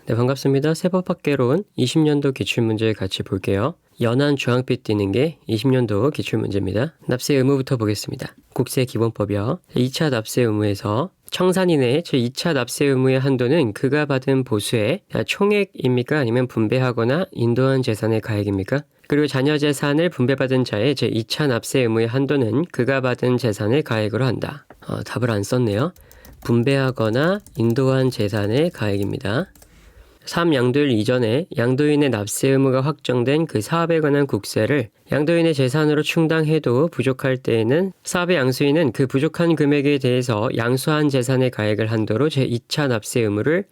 네, 반갑습니다. 세법학개론 20년도 기출문제 같이 볼게요. 연한 주황빛 띄는 게 20년도 기출문제입니다. 납세 의무부터 보겠습니다. 국세 기본법이요. 2차 납세 의무에서 청산인의 제2차 납세 의무의 한도는 그가 받은 보수의 총액입니까? 아니면 분배하거나 인도한 재산의 가액입니까? 그리고 자녀 재산을 분배받은 자의 제2차 납세 의무의 한도는 그가 받은 재산의 가액으로 한다. 답을 안 썼네요. 분배하거나 인도한 재산의 가액입니다. 3. 양도일 이전에 양도인의 납세 의무가 확정된 그 사업에 관한 국세를 양도인의 재산으로 충당해도 부족할 때에는 사업의 양수인은 그 부족한 금액에 대해서 양수한 재산의 가액을 한도로 제2차 납세 의무를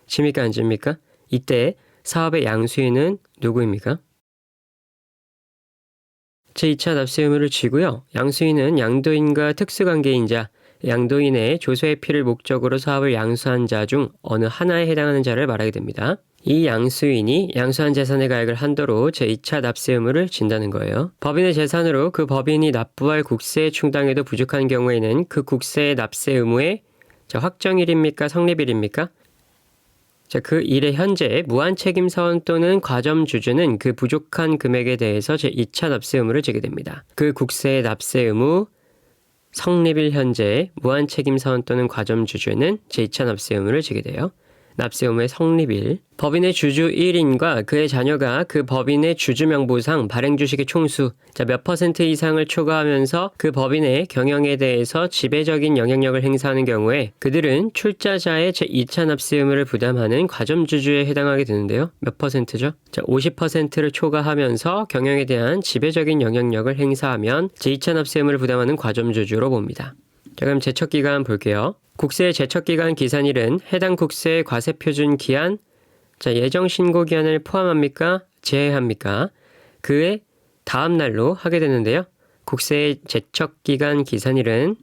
집니까 안 집니까? 이때 사업의 양수인은 누구입니까? 제2차 납세 의무를 지고요. 양수인은 양도인과 특수관계인자, 양도인의 조소의 필을 목적으로 사업을 양수한 자 중 어느 하나에 해당하는 자를 말하게 됩니다. 이 양수인이 양수한 재산의 가액을 한도로 제2차 납세 의무를 진다는 거예요. 법인의 재산으로 그 법인이 납부할 국세에 충당해도 부족한 경우에는 그 국세의 납세 의무의 확정일입니까? 성립일입니까? 그 일의 현재 무한책임사원 또는 과점주주는 그 부족한 금액에 대해서 제2차 납세 의무를 지게 됩니다. 그 국세의 납세 의무 성립일 현재 무한책임사원 또는 과점주주는 제2차 납세 의무를 지게 돼요. 납세 의무의 성립일, 법인의 주주 1인과 그의 자녀가 그 법인의 주주명부상 발행주식의 총수 몇 퍼센트 이상을 초과하면서 그 법인의 경영에 대해서 지배적인 영향력을 행사하는 경우에 그들은 출자자의 제2차 납세 의무를 부담하는 과점주주에 해당하게 되는데요. 몇 퍼센트죠? 50%를 초과하면서 경영에 대한 지배적인 영향력을 행사하면 제2차 납세 의무를 부담하는 과점주주로 봅니다. 자, 그럼 제척기간 볼게요. 국세의 제척기간 기산일은 해당 국세의 과세표준 기한, 예정신고 기한을 포함합니까? 제외합니까? 그의 다음 날로 하게 되는데요. 국세의 제척기간 기산일은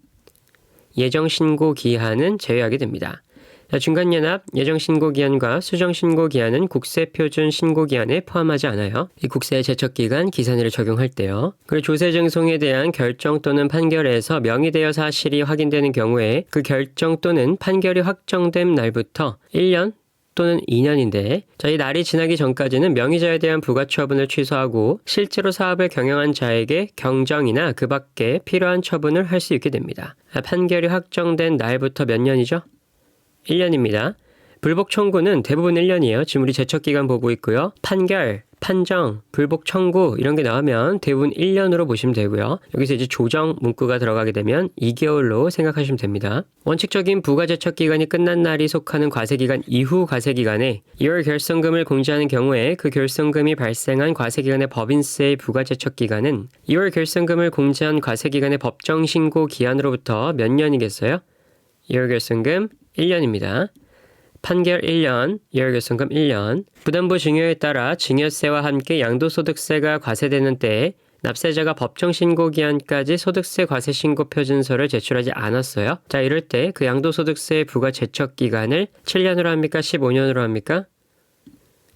예정신고 기한은 제외하게 됩니다. 중간연합 예정신고기한과 수정신고기한은 국세표준 신고기한에 포함하지 않아요. 이 국세의 제척기간 기산일을 적용할 때요. 그리고 조세증송에 대한 결정 또는 판결에서 명의대여 사실이 확인되는 경우에 그 결정 또는 판결이 확정된 날부터 1년 또는 2년인데 이 날이 지나기 전까지는 명의자에 대한 부가처분을 취소하고 실제로 사업을 경영한 자에게 경정이나 그 밖에 필요한 처분을 할 수 있게 됩니다. 판결이 확정된 날부터 몇 년이죠? 1년입니다. 불복 청구는 대부분 1년이에요. 지금 우리 제척기간 보고 있고요. 판결, 판정, 불복 청구 이런 게 나오면 대부분 1년으로 보시면 되고요. 여기서 이제 조정 문구가 들어가게 되면 2개월로 생각하시면 됩니다. 원칙적인 부가제척기간이 끝난 날이 속하는 과세기간 이후 과세기간에 2월 결성금을 공제하는 경우에 그 결성금이 발생한 과세기간의 법인세의 부가제척기간은 2월 결성금을 공제한 과세기간의 법정신고 기한으로부터 몇 년이겠어요? 2월 결성금 1년입니다. 판결 1년, 2월 결성금 1년, 부담부 증여에 따라 증여세와 함께 양도소득세가 과세되는 때에 납세자가 법정신고기한까지 소득세 과세신고 표준서를 제출하지 않았어요. 자, 이럴 때 그 양도소득세의 부가 제척기간을 7년으로 합니까? 15년으로 합니까?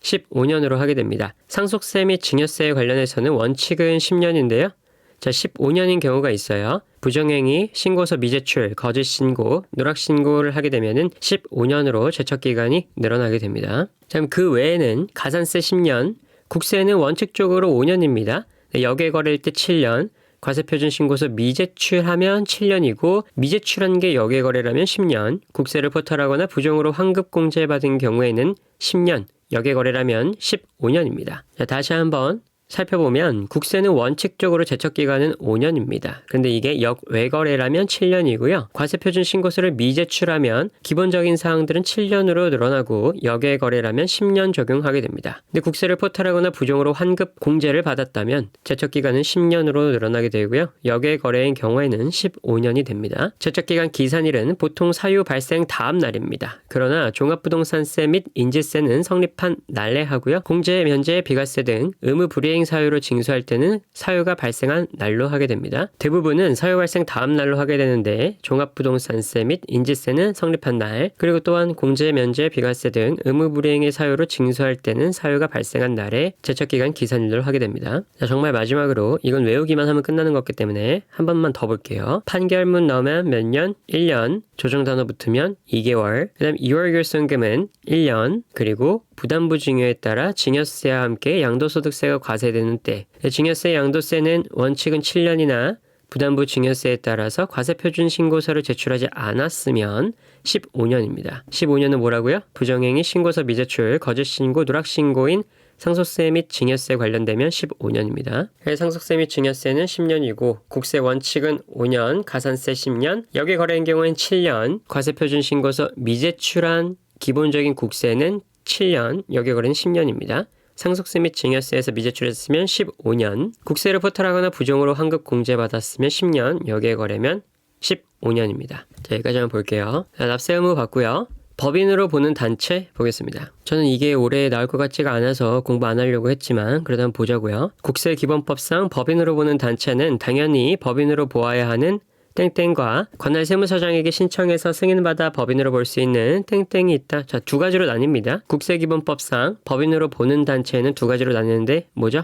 15년으로 하게 됩니다. 상속세 및 증여세에 관련해서는 원칙은 10년인데요. 자, 15년인 경우가 있어요. 부정행위, 신고서 미제출, 거짓신고, 누락신고를 하게 되면은 15년으로 제척기간이 늘어나게 됩니다. 자, 그럼 그 외에는 가산세 10년, 국세는 원칙적으로 5년입니다. 역외거래일 때 7년, 과세표준 신고서 미제출하면 7년이고 미제출한 게 역외거래라면 10년, 국세를 포탈하거나 부정으로 환급공제받은 경우에는 10년, 역외거래라면 15년입니다. 자, 다시 한번 살펴보면 국세는 원칙적으로 제척기간은 5년입니다. 근데 이게 역외거래라면 7년이고요. 과세표준 신고서를 미제출하면 기본적인 사항들은 7년으로 늘어나고 역외거래라면 10년 적용하게 됩니다. 근데 국세를 포탈하거나 부정으로 환급 공제를 받았다면 제척기간은 10년으로 늘어나게 되고요. 역외거래인 경우에는 15년이 됩니다. 제척기간 기산일은 보통 사유 발생 다음 날입니다. 그러나 종합부동산세 및 인지세는 성립한 날에 하고요. 공제, 면제, 비과세 등 의무 불이행 의무부행 사유로 징수할 때는 사유가 발생한 날로 하게 됩니다. 대부분은 사유 발생 다음 날로 하게 되는데 종합부동산세 및 인지세는 성립한 날, 그리고 또한 공제, 면제, 비과세 등 의무불이행의 사유로 징수할 때는 사유가 발생한 날에 제척기간 기산일로 하게 됩니다. 자, 정말 마지막으로 이건 외우기만 하면 끝나는 거기 때문에 한 번만 더 볼게요. 판결문 넣으면 몇 년? 1년. 조정단어 붙으면 2개월. 그 다음 2월 결손금은 1년. 그리고 부담부 증여에 따라 증여세와 함께 양도소득세가 과세되는 때, 증여세, 양도세는 원칙은 7년이나 부담부 증여세에 따라서 과세표준 신고서를 제출하지 않았으면 15년입니다. 15년은 뭐라고요? 부정행위, 신고서 미제출, 거짓신고, 누락신고인 상속세 및 증여세 관련되면 15년입니다. 상속세 및 증여세는 10년이고 국세 원칙은 5년, 가산세 10년, 여기 거래인 경우엔 7년, 과세표준 신고서 미제출한 기본적인 국세는 7년, 여기 거래는 10년입니다. 상속세 및 증여세에서 미제출했으면 15년, 국세를 포탈하거나 부정으로 환급 공제받았으면 10년, 여기에 거래면 15년입니다. 자, 여기까지 한번 볼게요. 납세 의무 봤고요. 법인으로 보는 단체 보겠습니다. 저는 이게 올해 나올 것 같지가 않아서 공부 안 하려고 했지만 그래도 한번 보자고요. 국세기본법상 법인으로 보는 단체는 당연히 법인으로 보아야 하는 땡땡과 관할 세무서장에게 신청해서 승인받아 법인으로 볼 수 있는 땡땡이 있다. 자, 두 가지로 나뉩니다. 국세기본법상 법인으로 보는 단체는 두 가지로 나뉘는데 뭐죠?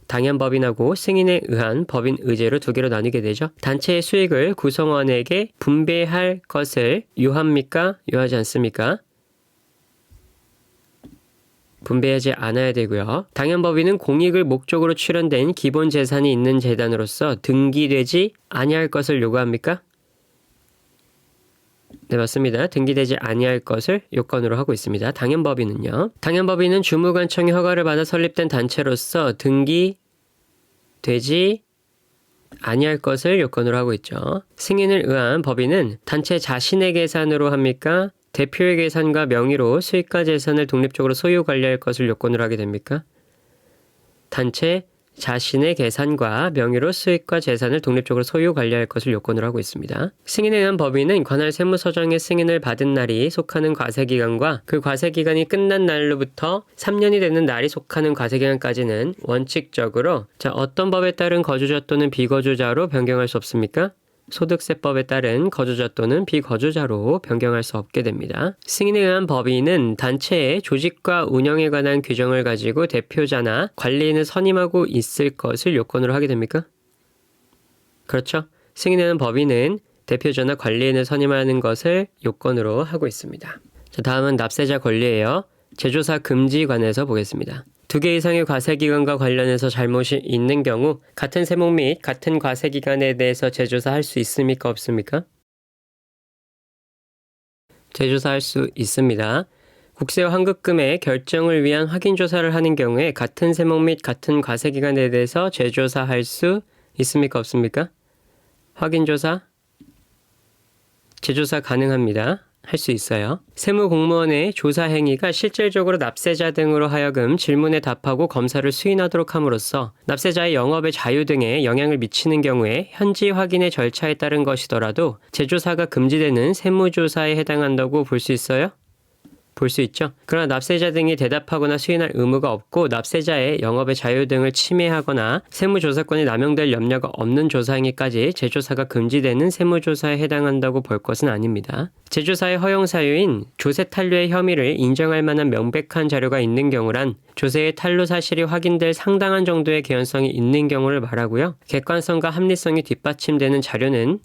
당연법인하고 승인에 의한 법인 의제로 두 개로 나뉘게 되죠. 단체의 수익을 구성원에게 분배할 것을 요합니까? 요하지 않습니까? 분배하지 않아야 되고요. 당연법인은 공익을 목적으로 출연된 기본 재산이 있는 재단으로서 등기되지 아니할 것을 요구합니까? 네, 맞습니다. 등기되지 아니할 것을 요건으로 하고 있습니다. 당연법인은요. 당연법인은 주무관청의 허가를 받아 설립된 단체로서 등기되지 아니할 것을 요건으로 하고 있죠. 승인을 의한 법인은 단체 자신의 계산으로 합니까? 대표의 계산과 명의로 수익과 재산을 독립적으로 소유 관리할 것을 요건으로 하게 됩니까? 단체 자신의 계산과 명의로 수익과 재산을 독립적으로 소유 관리할 것을 요건으로 하고 있습니다. 승인에 의한 법인은 관할 세무서장의 승인을 받은 날이 속하는 과세기간과 그 과세기간이 끝난 날로부터 3년이 되는 날이 속하는 과세기간까지는 원칙적으로 어떤 법에 따른 거주자 또는 비거주자로 변경할 수 없습니까? 소득세법에 따른 거주자 또는 비거주자로 변경할 수 없게 됩니다. 승인에 의한 법인은 단체의 조직과 운영에 관한 규정을 가지고 대표자나 관리인을 선임하고 있을 것을 요건으로 하게 됩니까? 그렇죠. 승인에 의한 법인은 대표자나 관리인을 선임하는 것을 요건으로 하고 있습니다. 자, 다음은 납세자 권리예요. 제조사 금지 관해서 보겠습니다. 2개 이상의 과세기간과 관련해서 잘못이 있는 경우 같은 세목 및 같은 과세기간에 대해서 재조사할 수 있습니까? 없습니까? 재조사할 수 있습니다. 국세와 환급금의 결정을 위한 확인조사를 하는 경우에 같은 세목 및 같은 과세기간에 대해서 재조사할 수 있습니까? 없습니까? 확인조사, 재조사 가능합니다. 할 수 있어요. 세무공무원의 조사 행위가 실질적으로 납세자 등으로 하여금 질문에 답하고 검사를 수인하도록 함으로써 납세자의 영업의 자유 등에 영향을 미치는 경우에 현지 확인의 절차에 따른 것이더라도 재조사가 금지되는 세무조사에 해당한다고 볼 수 있어요? 볼 수 있죠. 그러나 납세자 등이 대답하거나 수인할 의무가 없고 납세자의 영업의 자유 등을 침해하거나 세무조사권이 남용될 염려가 없는 조사 행위까지 재조사가 금지되는 세무조사에 해당한다고 볼 것은 아닙니다. 재조사의 허용 사유인 조세 탄료의 혐의를 인정할 만한 명백한 자료가 있는 경우란 조세의 탄로 사실이 확인될 상당한 정도의 개연성이 있는 경우를 말하고요. 객관성과 합리성이 뒷받침되는 자료는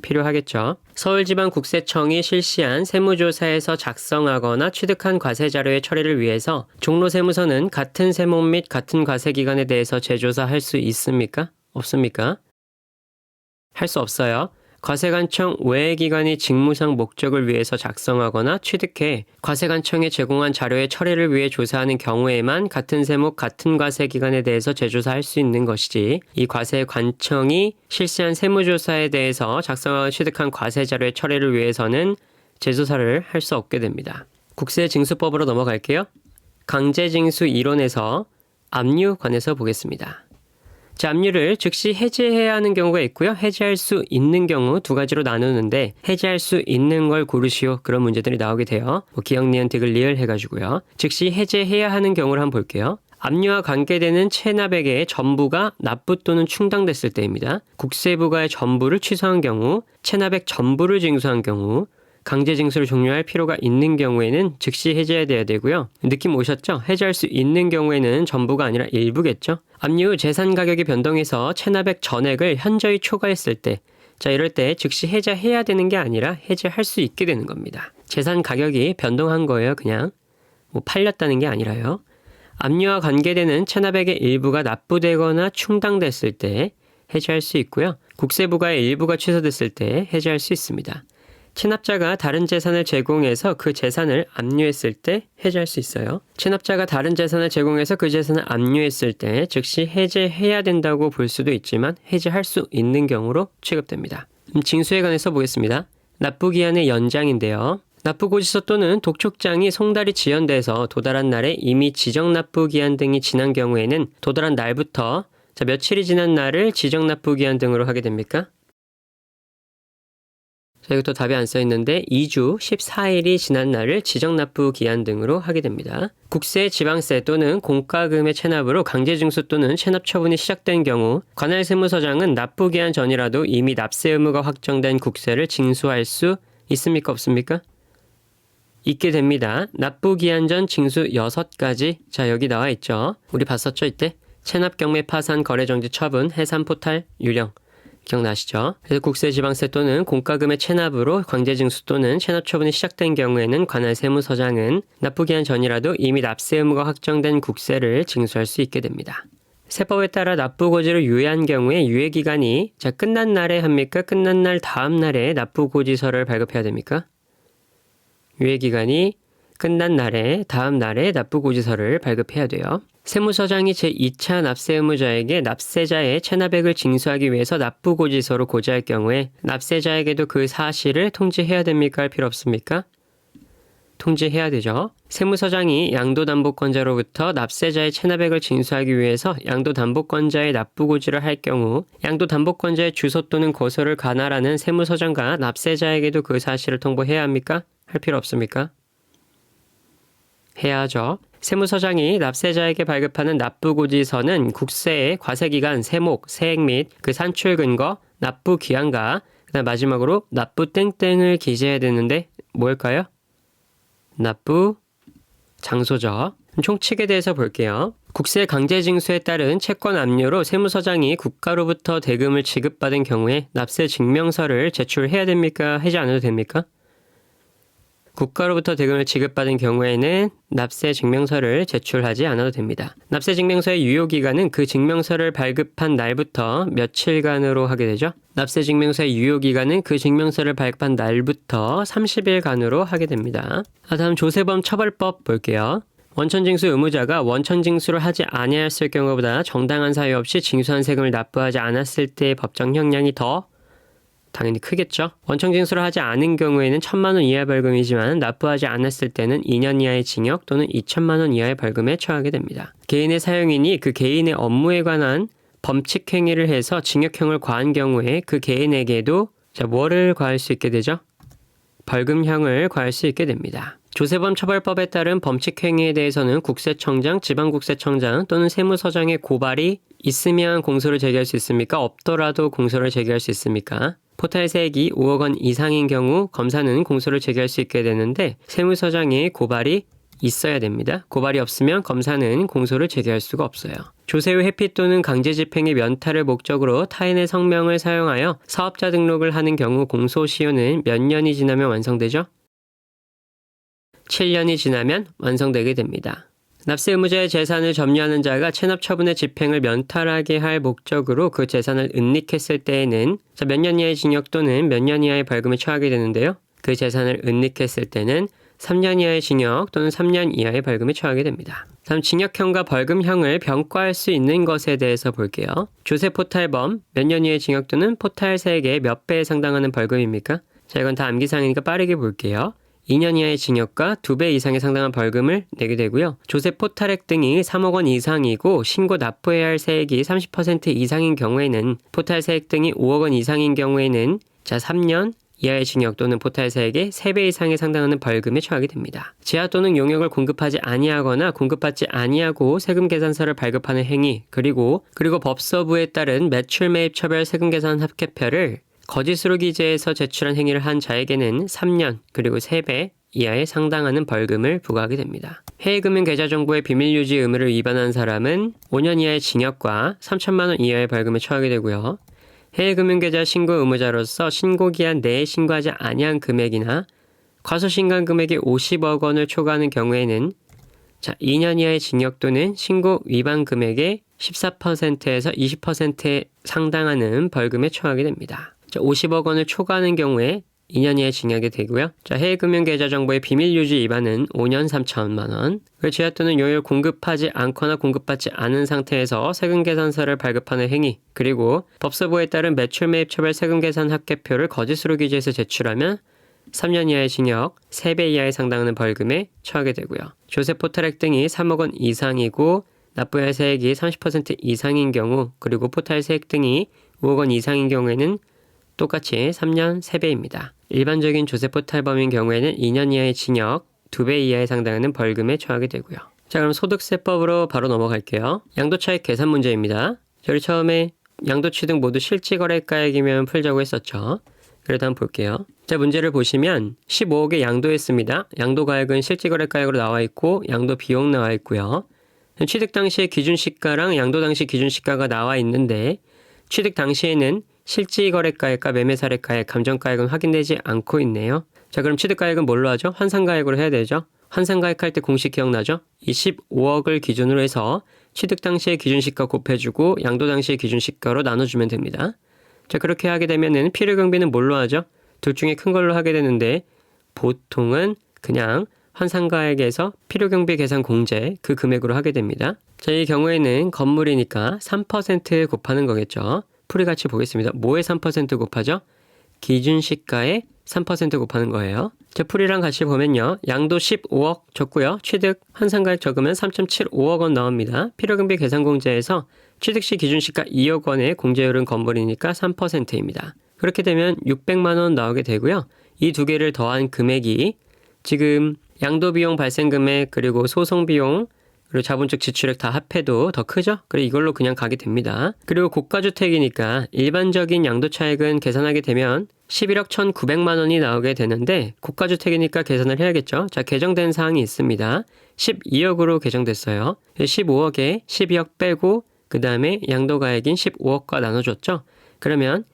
필요하겠죠. 서울지방국세청이 실시한 세무조사에서 작성하거나 취득한 과세자료의 처리를 위해서 종로세무서는 같은 세목 및 같은 과세기간에 대해서 재조사할 수 있습니까? 없습니까? 할 수 없어요. 과세관청 외의 기관이 직무상 목적을 위해서 작성하거나 취득해 과세관청에 제공한 자료의 처리를 위해 조사하는 경우에만 같은 세목 같은 과세기간에 대해서 재조사할 수 있는 것이지 이 과세관청이 실시한 세무조사에 대해서 작성하고 취득한 과세자료의 처리를 위해서는 재조사를 할 수 없게 됩니다. 국세징수법으로 넘어갈게요. 강제징수 이론에서 압류 관해서 보겠습니다. 자, 압류를 즉시 해제해야 하는 경우가 있고요. 해제할 수 있는 경우 두 가지로 나누는데 해제할 수 있는 걸 고르시오. 그런 문제들이 나오게 돼요. 기억, 니은, 디귿, 리을 해가지고요. 즉시 해제해야 하는 경우를 한번 볼게요. 압류와 관계되는 체납액의 전부가 납부 또는 충당됐을 때입니다. 국세부가의 전부를 취소한 경우, 체납액 전부를 징수한 경우, 강제 징수를 종료할 필요가 있는 경우에는 즉시 해제해야 되고요. 느낌 오셨죠? 해제할 수 있는 경우에는 전부가 아니라 일부겠죠? 압류 후 재산 가격이 변동해서 체납액 전액을 현저히 초과했을 때, 자, 이럴 때 즉시 해제해야 되는 게 아니라 해제할 수 있게 되는 겁니다. 재산 가격이 변동한 거예요. 그냥 팔렸다는 게 아니라요. 압류와 관계되는 체납액의 일부가 납부되거나 충당됐을 때 해제할 수 있고요. 국세부가의 일부가 취소됐을 때 해제할 수 있습니다. 체납자가 다른 재산을 제공해서 그 재산을 압류했을 때 해제할 수 있어요. 체납자가 다른 재산을 제공해서 그 재산을 압류했을 때 즉시 해제해야 된다고 볼 수도 있지만 해제할 수 있는 경우로 취급됩니다. 징수에 관해서 보겠습니다. 납부기한의 연장인데요. 납부고지서 또는 독촉장이 송달이 지연돼서 도달한 날에 이미 지정납부기한 등이 지난 경우에는 도달한 날부터 며칠이 지난 날을 지정납부기한 등으로 하게 됩니까? 자, 이것도 답이 안 써있는데 2주 14일이 지난 날을 지정납부기한 등으로 하게 됩니다. 국세, 지방세 또는 공과금의 체납으로 강제징수 또는 체납처분이 시작된 경우 관할 세무서장은 납부기한 전이라도 이미 납세 의무가 확정된 국세를 징수할 수 있습니까? 없습니까? 있게 됩니다. 납부기한 전 징수 6가지. 자, 여기 나와 있죠. 우리 봤었죠, 이때? 체납, 경매, 파산, 거래 정지, 처분, 해산, 포탈, 유령. 기억나시죠? 그래서 국세, 지방세 또는 공과금의 체납으로 강제징수 또는 체납처분이 시작된 경우에는 관할 세무서장은 납부기한 전이라도 이미 납세 의무가 확정된 국세를 징수할 수 있게 됩니다. 세법에 따라 납부고지를 유예한 경우에 유예기간이 끝난 날에 합니까? 끝난 날 다음 날에 납부고지서를 발급해야 됩니까? 유예기간이 끝난 날에 다음 날에 납부고지서를 발급해야 돼요. 세무서장이 제2차 납세 의무자에게 납세자의 체납액을 징수하기 위해서 납부고지서로 고지할 경우에 납세자에게도 그 사실을 통지해야 됩니까? 할 필요 없습니까? 통지해야 되죠. 세무서장이 양도담보권자로부터 납세자의 체납액을 징수하기 위해서 양도담보권자의 납부고지를 할 경우 양도담보권자의 주소 또는 거소를 관할하는 세무서장과 납세자에게도 그 사실을 통보해야 합니까? 할 필요 없습니까? 해야죠. 세무서장이 납세자에게 발급하는 납부고지서는 국세의 과세기간, 세목, 세액 및 그 산출 근거, 납부기한과 그다음 마지막으로 납부 땡땡을 기재해야 되는데 뭘까요? 납부 장소죠. 총칙에 대해서 볼게요. 국세 강제징수에 따른 채권 압류로 세무서장이 국가로부터 대금을 지급받은 경우에 납세 증명서를 제출해야 됩니까? 하지 않아도 됩니까? 국가로부터 대금을 지급받은 경우에는 납세 증명서를 제출하지 않아도 됩니다. 납세 증명서의 유효기간은 그 증명서를 발급한 날부터 며칠간으로 하게 되죠. 납세 증명서의 유효기간은 그 증명서를 발급한 날부터 30일간으로 하게 됩니다. 다음 조세범 처벌법 볼게요. 원천징수 의무자가 원천징수를 하지 아니하였을 경우보다 정당한 사유 없이 징수한 세금을 납부하지 않았을 때의 법정 형량이 더 당연히 크겠죠. 원천징수를 하지 않은 경우에는 1,000만 원 이하의 벌금이지만 납부하지 않았을 때는 2년 이하의 징역 또는 2천만 원 이하의 벌금에 처하게 됩니다. 개인의 사용인이 그 개인의 업무에 관한 범칙 행위를 해서 징역형을 과한 경우에 그 개인에게도 뭐를 과할 수 있게 되죠? 벌금형을 과할 수 있게 됩니다. 조세범 처벌법에 따른 범칙 행위에 대해서는 국세청장, 지방국세청장 또는 세무서장의 고발이 있으면 공소를 제기할 수 있습니까? 없더라도 공소를 제기할 수 있습니까? 포탈 세액이 5억 원 이상인 경우 검사는 공소를 제기할 수 있게 되는데 세무서장의 고발이 있어야 됩니다. 고발이 없으면 검사는 공소를 제기할 수가 없어요. 조세 후 회피 또는 강제 집행의 면탈을 목적으로 타인의 성명을 사용하여 사업자 등록을 하는 경우 공소시효는 몇 년이 지나면 완성되죠? 7년이 지나면 완성되게 됩니다. 납세 의무자의 재산을 점유하는 자가 체납 처분의 집행을 면탈하게 할 목적으로 그 재산을 은닉했을 때에는 몇 년 이하의 징역 또는 몇 년 이하의 벌금에 처하게 되는데요. 그 재산을 은닉했을 때는 3년 이하의 징역 또는 3년 이하의 벌금에 처하게 됩니다. 다음 징역형과 벌금형을 병과할 수 있는 것에 대해서 볼게요. 조세 포탈범, 몇 년 이하의 징역 또는 포탈 세액의 몇 배에 상당하는 벌금입니까? 자, 이건 다 암기사항이니까 빠르게 볼게요. 2년 이하의 징역과 2배 이상에 상당한 벌금을 내게 되고요. 조세 포탈액 등이 3억 원 이상이고 신고 납부해야 할 세액이 30% 이상인 경우에는 포탈 세액 등이 5억 원 이상인 경우에는 3년 이하의 징역 또는 포탈사에게 3배 이상에 상당하는 벌금에 처하게 됩니다. 지하 또는 용역을 공급하지 아니하거나 공급받지 아니하고 세금 계산서를 발급하는 행위, 그리고 법서부에 따른 매출 매입 처별 세금 계산 합계표를 거짓으로 기재해서 제출한 행위를 한 자에게는 3년 그리고 3배 이하에 상당하는 벌금을 부과하게 됩니다. 해외금융계좌정보의 비밀유지 의무를 위반한 사람은 5년 이하의 징역과 3천만 원 이하의 벌금에 처하게 되고요. 해외금융계좌 신고 의무자로서 신고기한 내에 신고하지 아니한 금액이나 과소신고한 금액이 50억 원을 초과하는 경우에는 2년 이하의 징역 또는 신고 위반 금액의 14%에서 20%에 상당하는 벌금에 처하게 됩니다. 50억 원을 초과하는 경우에 2년 이하의 징역이 되고요. 해외금융계좌 정보의 비밀유지 위반은 5년 3천만 원. 지하 또는 용역을 공급하지 않거나 공급받지 않은 상태에서 세금계산서를 발급하는 행위, 그리고 법서부에 따른 매출 매입 처벌 세금계산 합계표를 거짓으로 기재해서 제출하면 3년 이하의 징역, 3배 이하에 상당하는 벌금에 처하게 되고요. 조세 포탈액 등이 3억 원 이상이고 납부할 세액이 30% 이상인 경우, 그리고 포탈 세액 등이 5억 원 이상인 경우에는 똑같이 3년 3배입니다. 일반적인 조세 포탈범인 경우에는 2년 이하의 징역, 2배 이하에 상당하는 벌금에 처하게 되고요. 그럼 소득세법으로 바로 넘어갈게요. 양도차익 계산 문제입니다. 저희 처음에 양도취득 모두 실지거래가액이면 풀자고 했었죠. 그래도 한번 볼게요. 문제를 보시면 15억에 양도했습니다. 양도가액은 실지거래가액으로 나와 있고 양도 비용 나와 있고요. 취득 당시의 기준시가랑 양도 당시 기준시가가 나와 있는데 취득 당시에는 실지거래가액과 매매사례가액, 감정가액은 확인되지 않고 있네요. 그럼 취득가액은 뭘로 하죠? 환산가액으로 해야 되죠. 환산가액 할 때 공식 기억나죠? 이 15억을 기준으로 해서 취득 당시의 기준시가 곱해주고 양도 당시의 기준시가로 나눠주면 됩니다. 그렇게 하게 되면은 필요경비는 뭘로 하죠? 둘 중에 큰 걸로 하게 되는데 보통은 그냥 환산가액에서 필요경비 계산 공제 그 금액으로 하게 됩니다. 이 경우에는 건물이니까 3% 곱하는 거겠죠. 풀이 같이 보겠습니다. 뭐에 3% 곱하죠? 기준시가에 3% 곱하는 거예요. 풀이랑 같이 보면요. 양도 15억 적고요. 취득 환산가액 적으면 3.75억 원 나옵니다. 필요경비 계산공제에서 취득시 기준시가 2억 원의 공제율은 건물이니까 3%입니다. 그렇게 되면 600만 원 나오게 되고요. 이 두 개를 더한 금액이 지금 양도비용 발생금액 그리고 소송비용 그리고 자본적 지출액 다 합해도 더 크죠? 그리고 이걸로 그냥 가게 됩니다. 그리고 고가주택이니까 일반적인 양도차익은 계산하게 되면 11억 1,900만 원이 나오게 되는데 고가주택이니까 계산을 해야겠죠? 개정된 사항이 있습니다. 12억으로 개정됐어요. 15억에 12억 빼고 그 다음에 양도가액인 15억과 나눠줬죠? 그러면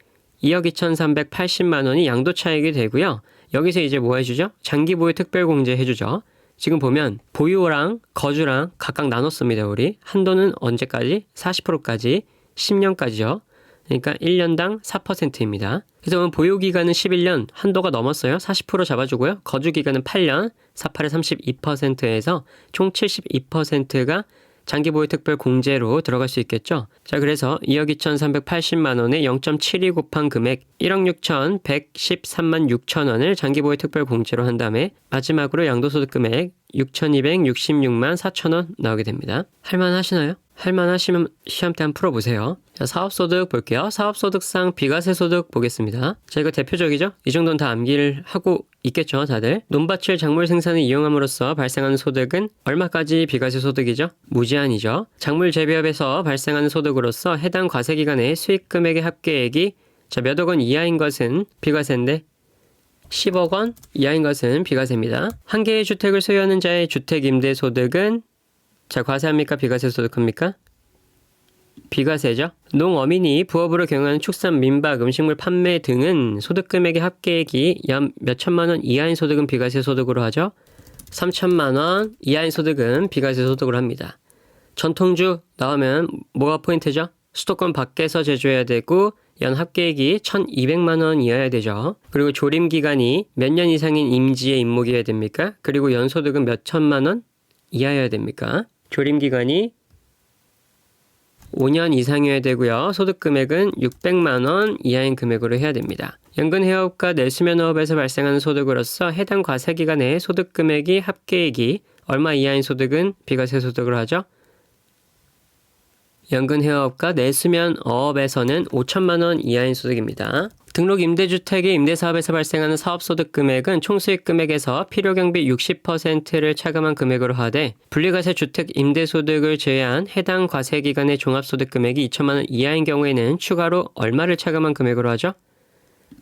2억 2,380만 원이 양도차익이 되고요. 여기서 이제 뭐 해주죠? 장기보유 특별공제 해주죠. 지금 보면 보유랑 거주랑 각각 나눴습니다. 우리 한도는 언제까지? 40%까지 10년까지요. 그러니까 1년당 4%입니다. 그래서 보면 보유기간은 11년, 한도가 넘었어요. 40% 잡아주고요. 거주기간은 8년, 48에 32%에서 총 72%가 장기보유 특별 공제로 들어갈 수 있겠죠. 그래서 2억 2,380만 원에 0.72 곱한 금액 1억 6,113만 6천 원을 장기보유 특별 공제로 한 다음에 마지막으로 양도소득 금액 6,266만 4천 원 나오게 됩니다. 할만하시나요? 할만하시면 시험 때 한번 풀어보세요. 사업소득 볼게요. 사업소득상 비과세소득 보겠습니다. 이거 대표적이죠? 이 정도는 다 암기를 하고 있겠죠, 다들? 논밭을 작물 생산을 이용함으로써 발생하는 소득은 얼마까지 비과세소득이죠? 무제한이죠. 작물 재배업에서 발생하는 소득으로서 해당 과세기간의 수익금액의 합계액이 몇억 원 이하인 것은 비과세인데 10억 원 이하인 것은 비과세입니다. 한 개의 주택을 소유하는 자의 주택임대소득은 과세합니까? 비과세소득합니까? 비과세죠. 농어민이 부업으로 경영하는 축산, 민박, 음식물 판매 등은 소득금액의 합계액이 연 몇천만 원 이하인 소득은 비과세 소득으로 하죠. 3천만 원 이하인 소득은 비과세 소득으로 합니다. 전통주 나오면 뭐가 포인트죠? 수도권 밖에서 제조해야 되고 연 합계액이 1,200만 원 이하여야 되죠. 그리고 조림기간이 몇 년 이상인 임지의 임목이어야 됩니까? 그리고 연소득은 몇 천만 원 이하여야 됩니까? 조림기간이 5년 이상이어야 되고요. 소득금액은 600만 원 이하인 금액으로 해야 됩니다. 연근해업과 내수면허업에서 발생하는 소득으로서 해당 과세기간의 소득금액이 합계액이 얼마 이하인 소득은 비과세 소득으로 하죠. 연금 회업과 내수면 어업에서는 5천만 원 이하인 소득입니다. 등록 임대주택의 임대사업에서 발생하는 사업소득 금액은 총수익 금액에서 필요경비 60%를 차감한 금액으로 하되 분리과세 주택 임대소득을 제외한 해당 과세기간의 종합소득 금액이 2천만 원 이하인 경우에는 추가로 얼마를 차감한 금액으로 하죠?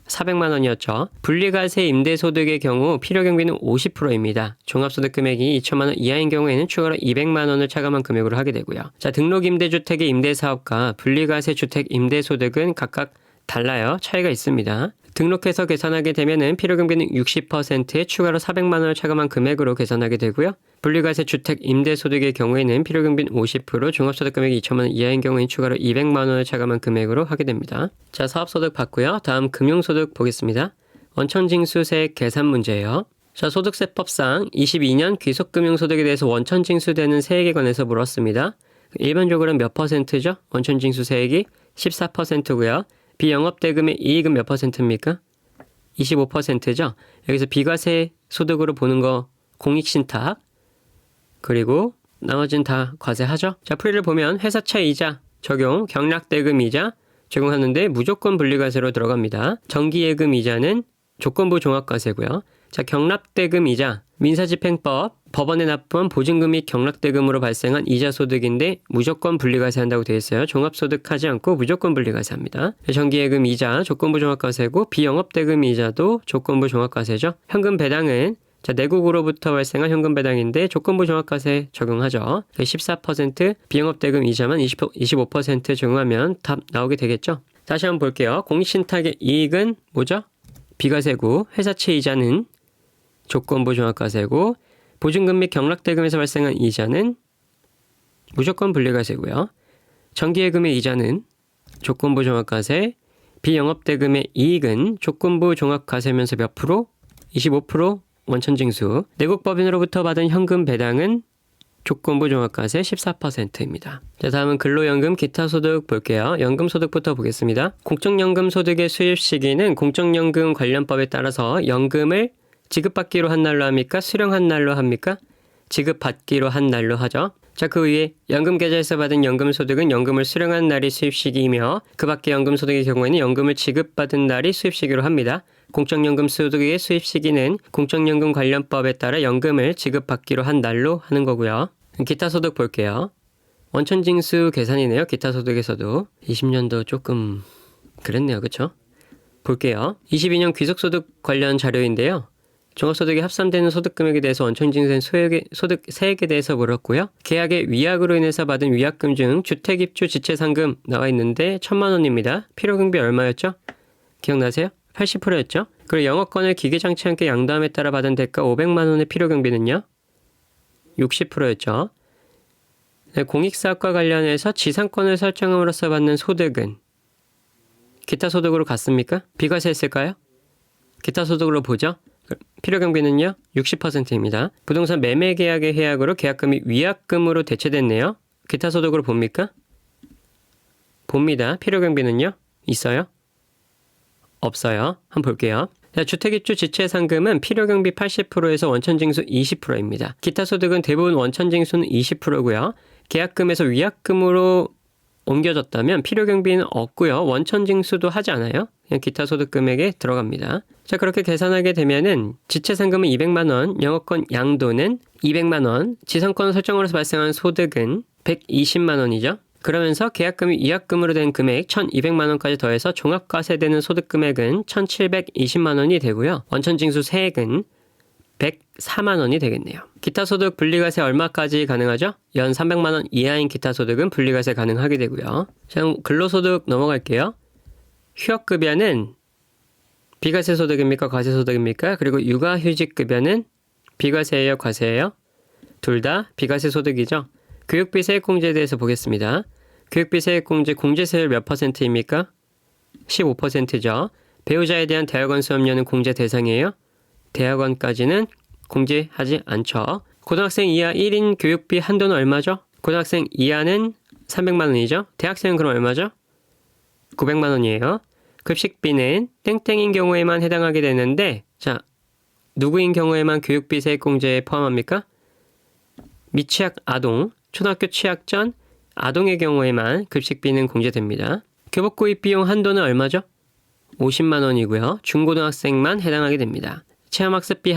400만 원이었죠. 분리과세 임대소득의 경우 필요경비는 50%입니다. 종합소득 금액이 2천만 원 이하인 경우에는 추가로 200만 원을 차감한 금액으로 하게 되고요. 자, 등록임대주택의 임대사업과 분리과세 주택 임대소득은 각각 달라요. 차이가 있습니다. 등록해서 계산하게 되면은 필요경비는 60%에 추가로 400만 원을 차감한 금액으로 계산하게 되고요. 분리과세 주택 임대소득의 경우에는 필요경비는 50%, 종합소득 금액이 2천만 원 이하인 경우에는 추가로 200만 원을 차감한 금액으로 하게 됩니다. 자, 사업소득 봤고요. 다음 금융소득 보겠습니다. 원천징수세 계산 문제예요. 자, 소득세법상 22년 귀속금융소득에 대해서 원천징수되는 세액에 관해서 물었습니다. 일반적으로는 몇 퍼센트죠? 원천징수세액이 14%고요. 비영업대금의 이익은 몇 퍼센트입니까? 25%죠. 여기서 비과세 소득으로 보는 거 공익신탁, 그리고 나머지는 다 과세하죠. 자, 풀이를 보면 회사채 이자 적용, 경락대금 이자 적용하는데 무조건 분리과세로 들어갑니다. 정기예금 이자는 조건부 종합과세고요. 자, 경락대금 이자, 민사집행법, 법원에 납부한 보증금 및 경락대금으로 발생한 이자 소득인데 무조건 분리과세한다고 되어 있어요. 종합소득하지 않고 무조건 분리과세합니다. 정기예금 이자 조건부 종합과세고 비영업대금 이자도 조건부 종합과세죠. 현금 배당은 자, 내국으로부터 발생한 현금 배당인데 조건부 종합과세 적용하죠. 14%, 비영업대금 이자만 25% 적용하면 답 나오게 되겠죠. 다시 한번 볼게요. 공익신탁의 이익은 뭐죠? 비과세고 회사채 이자는 조건부 종합과세고 보증금 및 경락대금에서 발생한 이자는 무조건 분리과세고요. 정기예금의 이자는 조건부 종합과세, 비영업대금의 이익은 조건부 종합과세면서 몇 프로? 25% 원천징수. 내국법인으로부터 받은 현금 배당은 조건부 종합과세 14%입니다. 자, 다음은 근로연금 기타소득 볼게요. 연금소득부터 보겠습니다. 공적연금소득의 수입 시기는 공적연금 관련법에 따라서 연금을 지급받기로 한 날로 합니까? 수령한 날로 합니까? 지급받기로 한 날로 하죠. 자, 그 위에 연금계좌에서 받은 연금소득은 연금을 수령한 날이 수입시기이며 그 밖의 연금소득의 경우에는 연금을 지급받은 날이 수입시기로 합니다. 공적연금 소득의 수입시기는 공적연금 관련법에 따라 연금을 지급받기로 한 날로 하는 거고요. 기타소득 볼게요. 원천징수 계산이네요. 기타소득에서도 20년도 조금 그랬네요. 그쵸? 볼게요. 22년 귀속소득 관련 자료인데요. 종합소득에 합산되는 소득금액에 대해서 원천징수된 소득 세액에 대해서 물었고요. 계약의 위약으로 인해서 받은 위약금 중 주택입주 지체상금 나와 있는데 1,000만 원입니다. 필요경비 얼마였죠? 기억나세요? 80%였죠? 그리고 영업권을 기계장치 함께 양도함에 따라 받은 대가 500만 원의 필요경비는요? 60%였죠. 네, 공익사업과 관련해서 지상권을 설정함으로써 받는 소득은 기타 소득으로 갔습니까? 비과세했을까요? 기타 소득으로 보죠. 필요경비는요? 60%입니다. 부동산 매매계약의 해약으로 계약금이 위약금으로 대체됐네요. 기타 소득으로 봅니까? 봅니다. 필요경비는요? 있어요? 없어요. 한번 볼게요. 자, 주택입주 지체상금은 필요경비 80%에서 원천징수 20%입니다. 기타 소득은 대부분 원천징수는 20%고요. 계약금에서 위약금으로 옮겨졌다면 필요경비는 없고요. 원천징수도 하지 않아요. 그냥 기타 소득 금액에 들어갑니다. 자, 그렇게 계산하게 되면은 지체상금은 200만 원, 영업권 양도는 200만 원, 지상권 설정으로서 발생한 소득은 120만 원이죠. 그러면서 계약금이 위약금으로 된 금액 1,200만 원까지 더해서 종합과세되는 소득 금액은 1,720만 원이 되고요. 원천징수 세액은 104만 원이 되겠네요. 기타 소득 분리과세 얼마까지 가능하죠? 연 300만 원 이하인 기타 소득은 분리과세 가능하게 되고요. 자, 근로소득 넘어갈게요. 휴업급여는 비과세 소득입니까? 과세 소득입니까? 그리고 육아휴직급여는 비과세예요? 과세예요? 둘 다 비과세 소득이죠. 교육비 세액공제에 대해서 보겠습니다. 교육비 세액공제 공제세율 몇 퍼센트입니까? 15%죠. 배우자에 대한 대학원 수업료는 공제 대상이에요? 대학원까지는 공제하지 않죠. 고등학생 이하 1인 교육비 한도는 얼마죠? 고등학생 이하는 300만 원이죠. 대학생은 그럼 얼마죠? 900만 원이에요. 급식비는 땡땡인 경우에만 해당하게 되는데 자, 누구인 경우에만 교육비 세액공제에 포함합니까? 미취학 아동, 초등학교 취학 전 아동의 경우에만 급식비는 공제됩니다. 교복구입 비용 한도는 얼마죠? 50만 원이고요. 중고등학생만 해당하게 됩니다. 체험학습비의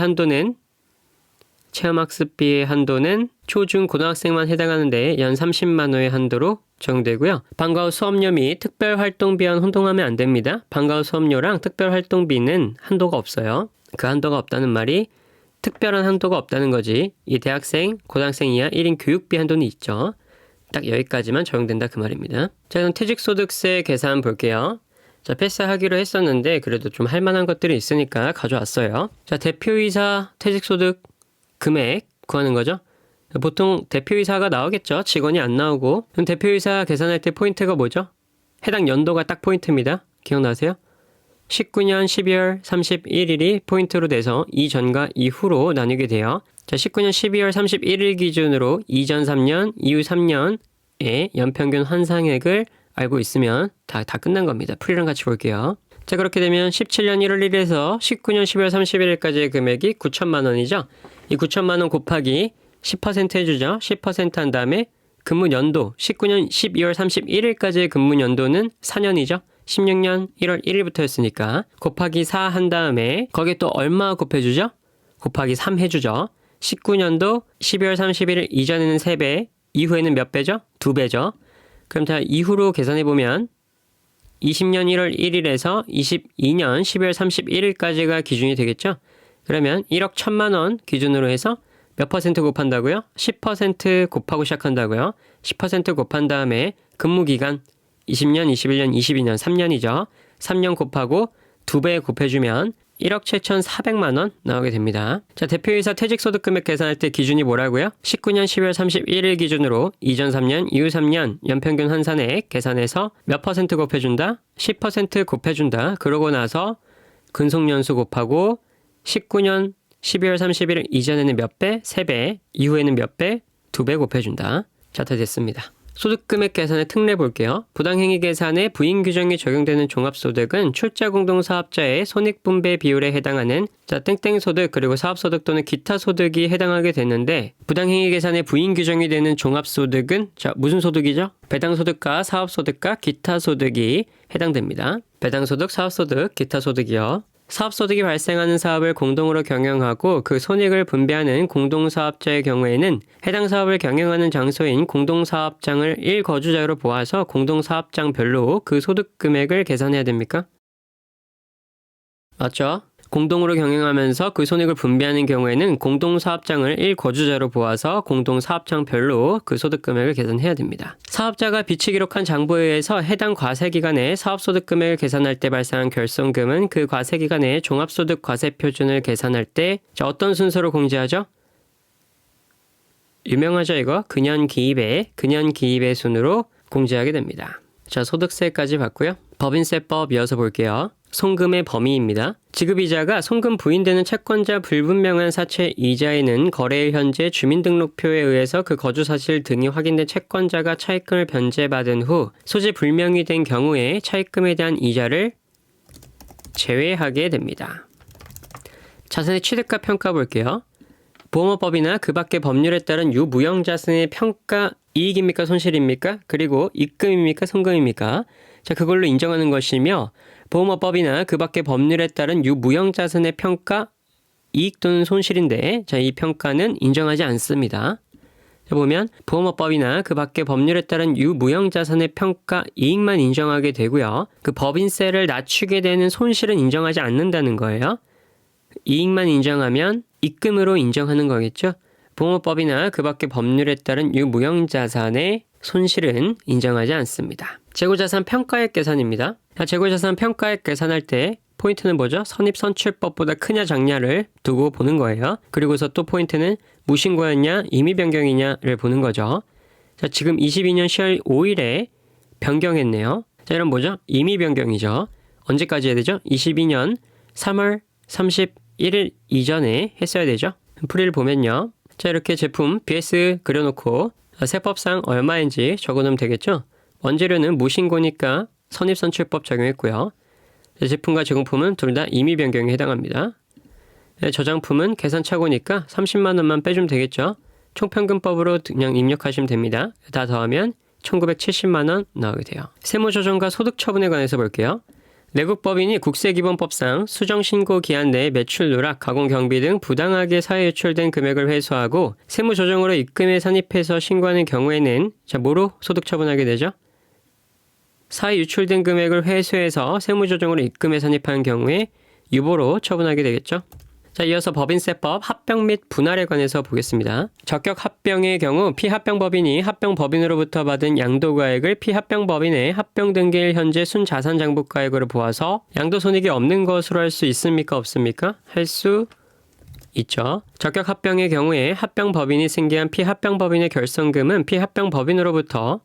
한도는 초중 고등학생만 해당하는데 연 30만 원의 한도로 적용되고요. 방과 후 수업료 및 특별활동비와는 혼동하면 안 됩니다. 방과 후 수업료랑 특별활동비는 한도가 없어요. 그 한도가 없다는 말이 특별한 한도가 없다는 거지. 이 대학생, 고등학생 이하 1인 교육비 한도는 있죠. 딱 여기까지만 적용된다 그 말입니다. 자, 그럼 퇴직소득세 계산 볼게요. 자, 패스하기로 했었는데 그래도 좀 할만한 것들이 있으니까 가져왔어요. 자, 대표이사 퇴직소득 금액 구하는 거죠. 보통 대표이사가 나오겠죠. 직원이 안 나오고. 그럼 대표이사 계산할 때 포인트가 뭐죠? 해당 연도가 딱 포인트입니다. 기억나세요? 19년 12월 31일이 포인트로 돼서 이전과 이후로 나뉘게 돼요. 자, 19년 12월 31일 기준으로 이전 3년, 이후 3년의 연평균 환산액을 알고 있으면 다 끝난 겁니다. 풀이랑 같이 볼게요. 자, 그렇게 되면 17년 1월 1일에서 19년 12월 31일까지의 금액이 9천만 원이죠. 이 9천만 원 곱하기 10% 해주죠. 10% 한 다음에 근무 연도, 19년 12월 31일까지의 근무 연도는 4년이죠. 16년 1월 1일부터였으니까 곱하기 4 한 다음에 거기에 또 얼마 곱해주죠? 곱하기 3 해주죠. 19년도 12월 31일 이전에는 3배, 이후에는 몇 배죠? 2배죠. 그럼 자, 이후로 계산해보면 20년 1월 1일에서 22년 12월 31일까지가 기준이 되겠죠? 그러면 1억 1천만 원 기준으로 해서 몇 퍼센트 곱한다고요? 10% 곱하고 시작한다고요? 10% 곱한 다음에 근무기간 20년, 21년, 22년, 3년이죠. 3년 곱하고 2배 곱해주면 1억 7,400만 원 나오게 됩니다. 자, 대표이사 퇴직소득 금액 계산할 때 기준이 뭐라고요? 19년 12월 31일 기준으로 이전 3년, 이후 3년 연평균 환산액 계산해서 몇 퍼센트 곱해준다? 10% 곱해준다. 그러고 나서 근속연수 곱하고 19년 12월 31일 이전에는 몇 배? 3배. 이후에는 몇 배? 2배 곱해준다. 자, 다 됐습니다. 소득금액 계산의 특례 볼게요. 부당행위 계산에 부인 규정이 적용되는 종합소득은 출자 공동사업자의 손익분배 비율에 해당하는 땡땡 소득 그리고 사업소득 또는 기타 소득이 해당하게 되는데 부당행위 계산에 부인 규정이 되는 종합소득은 무슨 소득이죠? 배당소득과 사업소득과 기타 소득이 해당됩니다. 배당소득, 사업소득, 기타 소득이요. 사업소득이 발생하는 사업을 공동으로 경영하고 그 손익을 분배하는 공동사업자의 경우에는 해당 사업을 경영하는 장소인 공동사업장을 1거주자로 보아서 공동사업장별로 그 소득 금액을 계산해야 됩니까? 맞죠? 공동으로 경영하면서 그 손익을 분배하는 경우에는 공동사업장을 1거주자로 보아서 공동사업장별로 그 소득금액을 계산해야 됩니다. 사업자가 비치 기록한 장부에 의해서 해당 과세기간에 사업소득금액을 계산할 때 발생한 결손금은 그 과세기간에 종합소득 과세표준을 계산할 때 어떤 순서로 공제하죠? 유명하죠 이거? 근현기입의 순으로 공제하게 됩니다. 자, 소득세까지 봤고요. 법인세법 이어서 볼게요. 송금의 범위입니다. 지급이자가 송금 부인되는 채권자 불분명한 사채 이자에는 거래일 현재 주민등록표에 의해서 그 거주사실 등이 확인된 채권자가 차입금을 변제받은 후 소재 불명이 된 경우에 차입금에 대한 이자를 제외하게 됩니다. 자산의 취득가 평가 볼게요. 보험업법이나 그 밖의 법률에 따른 유무형자산의 평가 이익입니까 손실입니까? 그리고 입금입니까 송금입니까? 자, 그걸로 인정하는 것이며 보험업법이나 그 밖의 법률에 따른 유무형자산의 평가 이익 또는 손실인데 자, 이 평가는 인정하지 않습니다. 자, 보면 보험업법이나 그 밖의 법률에 따른 유무형자산의 평가 이익만 인정하게 되고요. 그 법인세를 낮추게 되는 손실은 인정하지 않는다는 거예요. 이익만 인정하면 입금으로 인정하는 거겠죠. 보험업법이나 그 밖의 법률에 따른 유무형자산의 손실은 인정하지 않습니다. 재고자산 평가액 계산입니다. 재고자산 평가액 계산할 때 포인트는 뭐죠? 선입선출법보다 크냐 작냐를 두고 보는 거예요. 그리고서 또 포인트는 무신고였냐 임의변경이냐를 보는 거죠. 자, 지금 22년 10월 5일에 변경했네요. 자, 이런 뭐죠? 임의변경이죠. 언제까지 해야 되죠? 22년 3월 31일 이전에 했어야 되죠. 풀이를 보면요. 자, 이렇게 제품 BS 그려놓고 세법상 얼마인지 적어놓으면 되겠죠. 원재료는 무신고니까 선입선출법 적용했고요. 제품과 제공품은 둘 다 임의 변경에 해당합니다. 저장품은 계산착오니까 30만 원만 빼주면 되겠죠. 총평균법으로 그냥 입력하시면 됩니다. 다 더하면 1970만 원 나오게 돼요. 세무조정과 소득처분에 관해서 볼게요. 내국법인이 국세기본법상 수정신고 기한 내에 매출 누락, 가공경비 등 부당하게 사회 유출된 금액을 회수하고 세무조정으로 입금에 산입해서 신고하는 경우에는 뭐로 소득처분하게 되죠? 사회 유출된 금액을 회수해서 세무조정으로 입금에 산입한 경우에 유보로 처분하게 되겠죠. 자, 이어서 법인세법 합병 및 분할에 관해서 보겠습니다. 적격 합병의 경우 피합병법인이 합병법인으로부터 받은 양도가액을 피합병법인의 합병등기일 현재 순자산장부가액으로 보아서 양도손익이 없는 것으로 할 수 있습니까? 없습니까? 할 수 있죠. 적격 합병의 경우에 합병법인이 승계한 피합병법인의 결성금은 피합병법인으로부터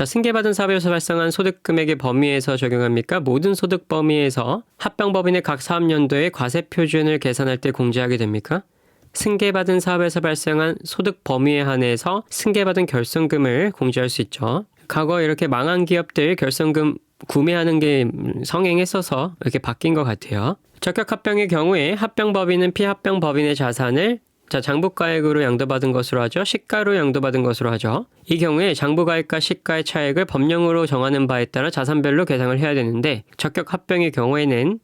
승계받은 사업에서 발생한 소득금액의 범위에서 적용합니까? 모든 소득 범위에서 합병법인의 각 사업연도의 과세표준을 계산할 때 공제하게 됩니까? 승계받은 사업에서 발생한 소득 범위에 한해서 승계받은 결성금을 공제할 수 있죠. 과거 이렇게 망한 기업들 결성금 구매하는 게 성행했어서 이렇게 바뀐 것 같아요. 적격 합병의 경우에 합병법인은 피합병법인의 자산을 장부가액으로 양도받은 것으로 하죠. 시가로 양도받은 것으로 하죠. 이 경우에 장부가액과 시가의 차액을 법령으로 정하는 바에 따라 자산별로 계상을 해야 되는데 적격 합병의 경우에는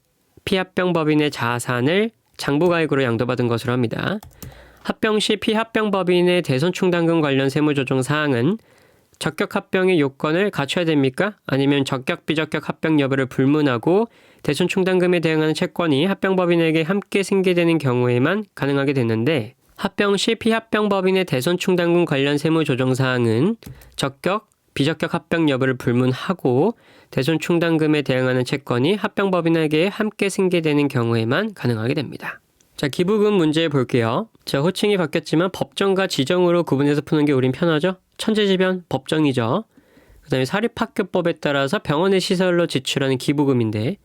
피합병법인의 자산을 장부가액으로 양도받은 것으로 합니다. 합병 시 피합병법인의 대손충당금 관련 세무조정 사항은 적격 합병의 요건을 갖춰야 됩니까? 아니면 적격 비적격 합병 여부를 불문하고 대손충당금에 대응하는 채권이 합병법인에게 함께 승계되는 경우에만 가능하게 되는데 합병 시 피합병법인의 대손충당금 관련 세무조정사항은 적격, 비적격 합병 여부를 불문하고 대손충당금에 대응하는 채권이 합병법인에게 함께 승계되는 경우에만 가능하게 됩니다. 자, 기부금 문제 볼게요. 자, 호칭이 바뀌었지만 법정과 지정으로 구분해서 푸는 게 우린 편하죠? 천재지변 법정이죠. 그 다음에 사립학교법에 따라서 병원의 시설로 지출하는 기부금인데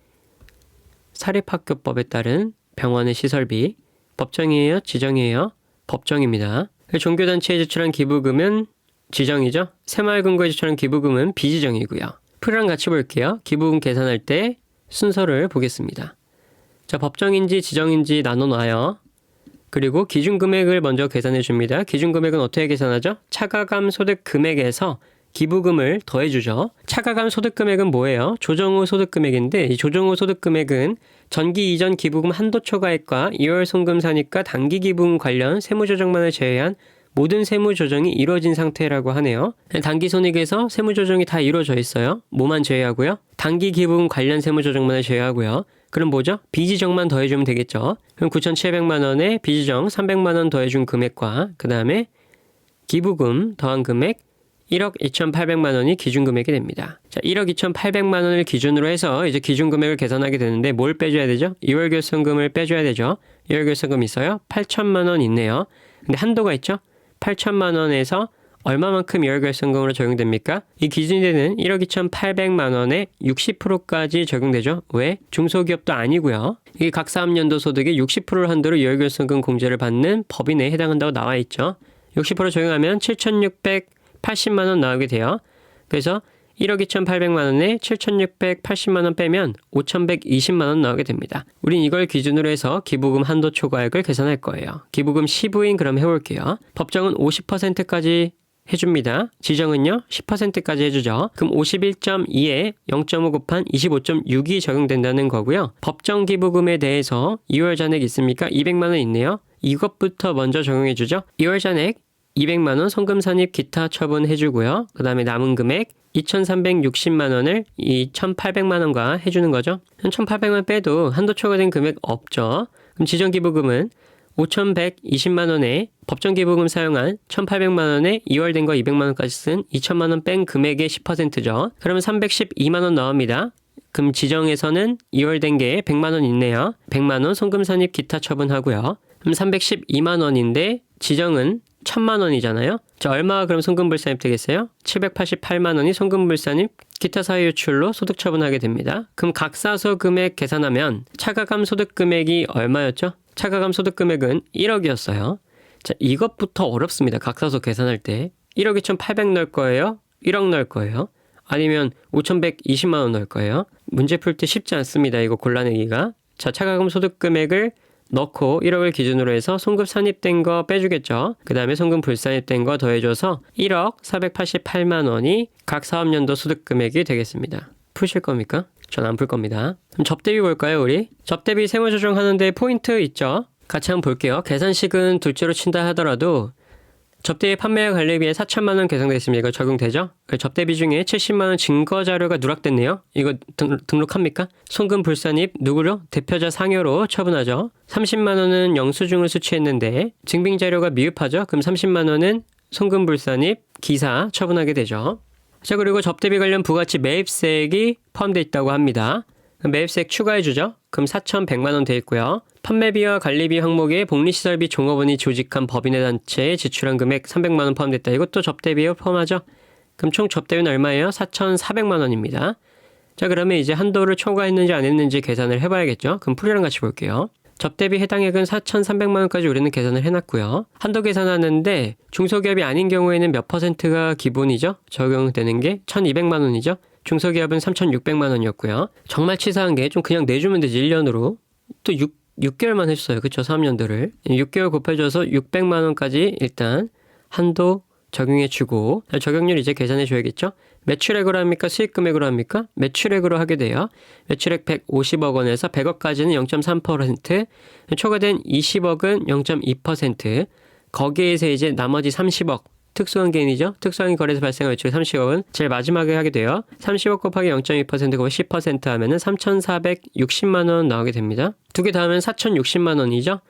사립학교법에 따른 병원의 시설비 법정이에요? 지정이에요? 법정입니다. 종교단체에 지출한 기부금은 지정이죠. 새마을금고에 지출한 기부금은 비지정이고요. 풀이랑 같이 볼게요. 기부금 계산할 때 순서를 보겠습니다. 자, 법정인지 지정인지 나눠놔요. 그리고 기준금액을 먼저 계산해 줍니다. 기준금액은 어떻게 계산하죠? 차가감 소득금액에서 기부금을 더해주죠. 차가감 소득금액은 뭐예요? 조정 후 소득금액인데 이 조정 후 소득금액은 전기 이전 기부금 한도 초과액과 2월 송금 산입과 단기 기부금 관련 세무조정만을 제외한 모든 세무조정이 이루어진 상태라고 하네요. 단기 손익에서 세무조정이 다 이루어져 있어요. 뭐만 제외하고요? 단기 기부금 관련 세무조정만을 제외하고요. 그럼 뭐죠? 비지정만 더해주면 되겠죠. 그럼 9,700만 원에 비지정 300만 원 더해준 금액과 그 다음에 기부금 더한 금액 1억 2,800만 원이 기준금액이 됩니다. 자, 1억 2,800만 원을 기준으로 해서 이제 기준금액을 계산하게 되는데 뭘 빼줘야 되죠? 2월 결성금을 빼줘야 되죠. 2월 결성금 있어요? 8천만 원 있네요. 근데 한도가 있죠? 8천만 원에서 얼마만큼 2월 결성금으로 적용됩니까? 이 기준이 되는 1억 2,800만 원에 60%까지 적용되죠. 왜? 중소기업도 아니고요. 이게 각 사업연도 소득의 60%를 한도로 2월 결성금 공제를 받는 법인에 해당한다고 나와 있죠. 60% 적용하면 7,680만 원 나오게 돼요. 그래서 1억 2,800만 원에 7,680만 원 빼면 5,120만 원 나오게 됩니다. 우린 이걸 기준으로 해서 기부금 한도 초과액을 계산할 거예요. 기부금 시부인 그럼 해볼게요. 법정은 50%까지 해줍니다. 지정은요 10%까지 해주죠. 그럼 51.2에 0.5 곱한 25.6이 적용된다는 거고요. 법정 기부금에 대해서 2월 잔액 있습니까? 200만 원 있네요. 이것부터 먼저 적용해주죠. 2월 잔액 200만 원 송금 산입 기타 처분 해주고요. 그 다음에 남은 금액 2,360만 원을 이 1,800만 원과 해주는 거죠. 1,800만 빼도 한도 초과된 금액 없죠. 그럼 지정 기부금은 5,120만 원에 법정 기부금 사용한 1,800만 원에 2월 된 거 200만 원까지 쓴 2천만 원 뺀 금액의 10%죠. 그러면 312만 원 나옵니다. 그럼 지정에서는 2월 된 게 100만 원 있네요. 100만 원 송금 산입 기타 처분하고요. 그럼 312만 원인데 지정은 1,000만 원이잖아요. 자, 얼마가 그럼 송금불산입 되겠어요? 788만 원이 송금불산입 기타 사유 유출로 소득 처분하게 됩니다. 그럼 각사소 금액 계산하면 차가감 소득 금액이 얼마였죠? 차가감 소득 금액은 1억이었어요. 자, 이것부터 어렵습니다. 각사소 계산할 때 1억 2,800 넣을 거예요? 1억 넣을 거예요? 아니면 5,120만 원 넣을 거예요? 문제 풀 때 쉽지 않습니다. 이거 골라내기가. 자, 차가감 소득 금액을 넣고 1억을 기준으로 해서 송금 산입된 거 빼주겠죠. 그 다음에 송금 불산입된 거 더해줘서 1억 488만 원이 각 사업연도 소득금액이 되겠습니다. 푸실 겁니까? 전 안 풀 겁니다. 그럼 접대비 볼까요, 우리? 접대비 세무조정하는데 포인트 있죠? 같이 한번 볼게요. 계산식은 둘째로 친다 하더라도 접대비 판매와 관리비에 4천만 원 계산되어 있습니다. 이거 적용되죠? 접대비 중에 70만 원 증거 자료가 누락됐네요. 이거 등록합니까? 송금 불산입 누구로? 대표자 상여로 처분하죠. 30만 원은 영수증을 수취했는데 증빙 자료가 미흡하죠. 그럼 30만 원은 송금 불산입 기사 처분하게 되죠. 자, 그리고 접대비 관련 부가치 매입세액이 포함되어 있다고 합니다. 매입세액 추가해주죠. 그럼 4,100만 원 돼 있고요. 판매비와 관리비 항목에 복리시설비 종업원이 조직한 법인의 단체에 지출한 금액 300만 원 포함됐다. 이것도 접대비에 포함하죠. 그럼 총 접대비는 얼마예요? 4,400만 원입니다. 자, 그러면 이제 한도를 초과했는지 안 했는지 계산을 해봐야겠죠. 그럼 풀이랑 같이 볼게요. 접대비 해당액은 4,300만 원까지 우리는 계산을 해놨고요. 한도 계산하는데 중소기업이 아닌 경우에는 몇 퍼센트가 기본이죠? 적용되는 게 1,200만 원이죠. 중소기업은 3,600만 원이었고요. 정말 치사한 게 좀 그냥 내주면 되지 1년으로. 또 6개월만 했어요. 그쵸? 3년도를. 6개월 곱해줘서 600만 원까지 일단 한도 적용해주고 적용률 이제 계산해줘야겠죠? 매출액으로 합니까? 수익금액으로 합니까? 매출액으로 하게 돼요. 매출액 150억 원에서 100억까지는 0.3%, 초과된 20억은 0.2%, 거기에서 이제 나머지 30억, 특수한 개인이죠? 특수한 거래에서 발생한 매출 30억은 제일 마지막에 하게 돼요. 30억 곱하기 0.2% 곱하기 10% 하면은 3,460만 원 나오게 됩니다. 두 개 다 하면 4,060만 원이죠?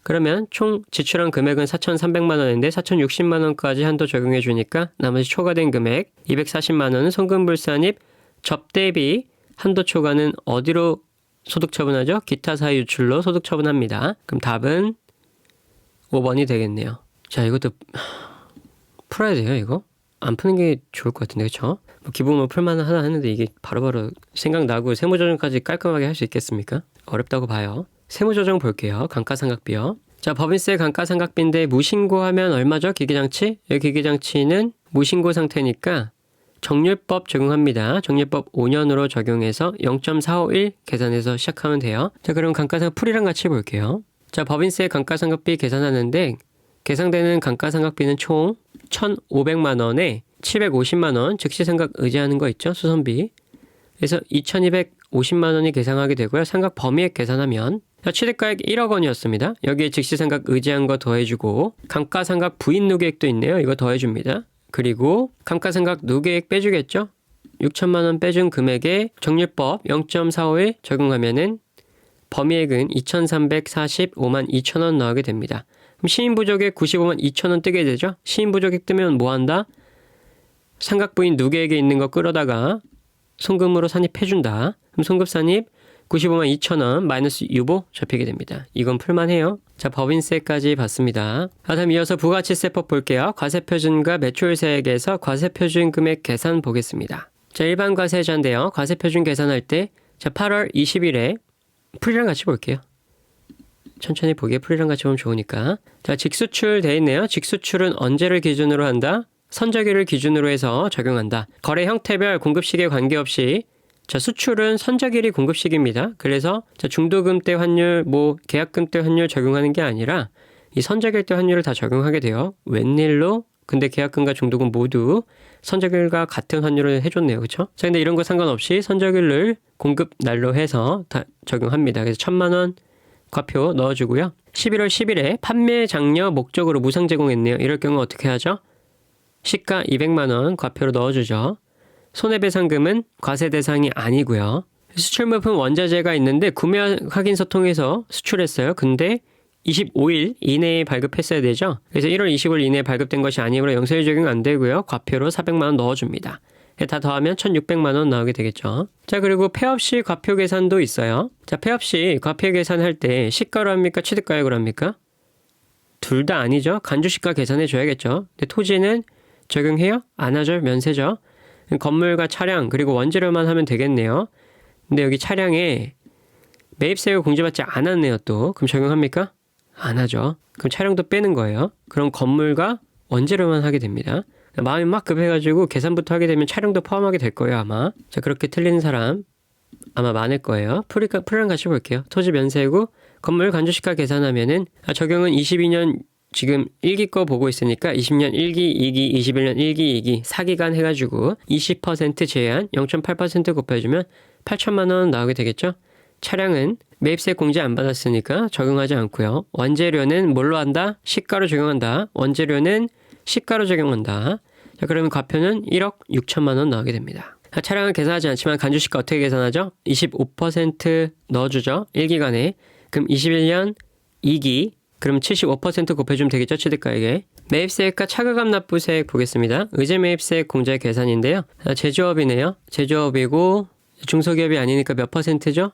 그러면 총 지출한 금액은 4,300만 원인데 4,060만 원까지 한도 적용해 주니까 나머지 초과된 금액 240만 원은 송금불산입 접대비 한도 초과는 어디로 소득 처분하죠? 기타 사유 유출로 소득 처분합니다. 그럼 답은 5번이 되겠네요. 자, 이것도 풀어야 돼요, 이거? 안 푸는 게 좋을 것 같은데, 그쵸? 기본으로 풀만 하나 했는데 이게 바로바로 생각나고 세무조정까지 깔끔하게 할 수 있겠습니까? 어렵다고 봐요. 세무조정 볼게요. 감가상각비요. 자, 법인세 감가상각비인데 무신고하면 얼마죠? 기계장치? 여기 기계장치는 무신고 상태니까 정률법 적용합니다. 정률법 5년으로 적용해서 0.451 계산해서 시작하면 돼요. 자, 그럼 감가상각 풀이랑 같이 볼게요. 자, 법인세 감가상각비 계산하는데 계상되는 감가상각비는 총 1,500만 원에 750만 원 즉시상각 의지하는 거 있죠? 수선비. 그래서 2,250만 원이 계상하게 되고요. 상각 범위액 계산하면 취득가액 1억 원이었습니다. 여기에 즉시상각 의지한 거 더해주고 감가상각 부인 누계액도 있네요. 이거 더해줍니다. 그리고 감가상각 누계액 빼주겠죠? 6천만 원 빼준 금액에 정률법 0.451 적용하면은 범위액은 2,345만 2천 원 나오게 됩니다. 그럼 시인부족액 95만 2천 원 뜨게 되죠? 시인부족액 뜨면 뭐 한다? 상각부인 누계액에 있는 거 끌어다가 송금으로 산입해준다. 그럼 송금산입 95만 2천 원 마이너스 유보 접히게 됩니다. 이건 풀만해요. 자, 법인세까지 봤습니다. 다음 이어서 부가치세법 볼게요. 과세표준과 매출세액에서 과세표준 금액 계산 보겠습니다. 자, 일반 과세자인데요. 과세표준 계산할 때 자, 8월 20일에 풀이랑 같이 볼게요. 천천히 보기에 풀이랑 같이 보면 좋으니까. 자, 직수출 돼 있네요. 직수출은 언제를 기준으로 한다? 선적일을 기준으로 해서 적용한다. 거래 형태별 공급시기에 관계없이 자, 수출은 선적일이 공급시기입니다. 그래서 자, 중도금 때 환율, 계약금 때 환율 적용하는 게 아니라 이 선적일 때 환율을 다 적용하게 돼요. 웬일로? 근데 계약금과 중도금 모두 선적일과 같은 환율을 해줬네요. 그쵸? 자, 근데 이런 거 상관없이 선적일을 공급 날로 해서 다 적용합니다. 그래서 1,000만 원 과표 넣어주고요. 11월 10일에 판매 장려 목적으로 무상 제공했네요. 이럴 경우 어떻게 하죠? 시가 200만 원 과표로 넣어주죠. 손해배상금은 과세 대상이 아니고요. 수출물품 원자재가 있는데 구매 확인서 통해서 수출했어요. 근데 25일 이내에 발급했어야 되죠. 그래서 1월 25일 이내에 발급된 것이 아니므로 영세율 적용 안 되고요. 과표로 400만 원 넣어줍니다. 다 더하면 1,600만 원 나오게 되겠죠. 자, 그리고 폐업시 과표 계산도 있어요. 자, 폐업시 과표 계산할 때 시가로 합니까? 취득가액으로 합니까? 둘 다 아니죠. 간주시가 계산해 줘야겠죠. 근데 토지는 적용해요? 안 하죠. 면세죠. 건물과 차량 그리고 원재료만 하면 되겠네요. 근데 여기 차량에 매입세율 공제받지 않았네요. 또 그럼 적용합니까? 안 하죠. 그럼 차량도 빼는 거예요. 그럼 건물과 원재료만 하게 됩니다. 마음이 막 급해가지고 계산부터 하게 되면 차량도 포함하게 될 거예요. 아마. 자, 그렇게 틀리는 사람 아마 많을 거예요. 풀이랑 같이 볼게요. 토지 면세고 건물 간주시가 계산하면은 적용은 22년 지금 1기 거 보고 있으니까 20년 1기, 2기, 21년 1기, 2기 4기간 해가지고 20% 제한 0.8% 곱해주면 8천만 원 나오게 되겠죠. 차량은 매입세 공제 안 받았으니까 적용하지 않고요. 원재료는 뭘로 한다? 시가로 적용한다. 원재료는 시가로 적용한다. 자, 그러면 과표는 1억 6천만 원 나오게 됩니다. 차량은 계산하지 않지만 간주시가 어떻게 계산하죠? 25% 넣어주죠. 1기간에. 그럼 21년 2기 그럼 75% 곱해주면 되겠죠. 취득가액에. 매입세액과 차가감 납부세액 보겠습니다. 의제 매입세액 공제 계산인데요. 제조업이네요. 제조업이고 중소기업이 아니니까 몇 퍼센트죠?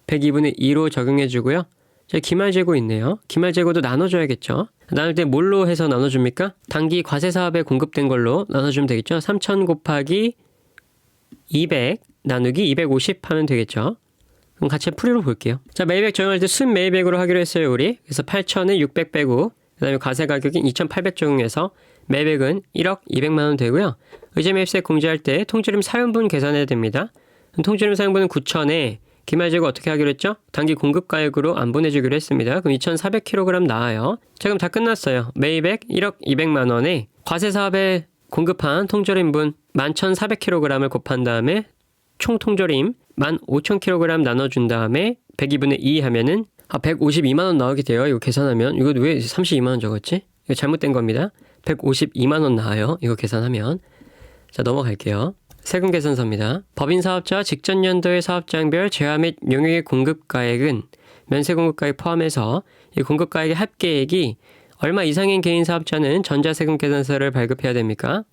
102분의 2로 적용해주고요. 기말재고 있네요. 기말재고도 나눠줘야겠죠. 나눌 때 뭘로 해서 나눠줍니까? 단기 과세사업에 공급된 걸로 나눠주면 되겠죠. 3,000 곱하기 200 나누기 250 하면 되겠죠. 그럼 같이 풀이로 볼게요. 자, 매입액 적용할 때 순 매입액으로 하기로 했어요, 우리. 그래서 8,000에 600 빼고 그 다음에 과세 가격인 2,800 적용해서 매입액은 1억 200만 원 되고요. 의제 매입세 공제할 때 통지름 사용분 계산해야 됩니다. 통지름 사용분은 9,000에 기말재고 어떻게 하기로 했죠? 단기 공급가액으로 안 보내주기로 했습니다. 그럼 2,400kg 나와요. 자, 그럼 다 끝났어요. 매입액 1억 200만 원에 과세사업에 공급한 통조림분 11,400kg을 곱한 다음에 총 통조림 15,000kg 나눠준 다음에 102분의 2 하면은 152만 원 나오게 돼요. 이거 계산하면. 이거 왜 32만 원 적었지? 이거 잘못된 겁니다. 152만 원 나와요. 이거 계산하면. 자, 넘어갈게요. 세금 계산서입니다. 법인 사업자 직전 연도의 사업장별 재화 및 용역의 공급가액은 면세 공급가액 포함해서 이 공급가액의 합계액이 얼마 이상인 개인 사업자는 전자세금 계산서를 발급해야 됩니까?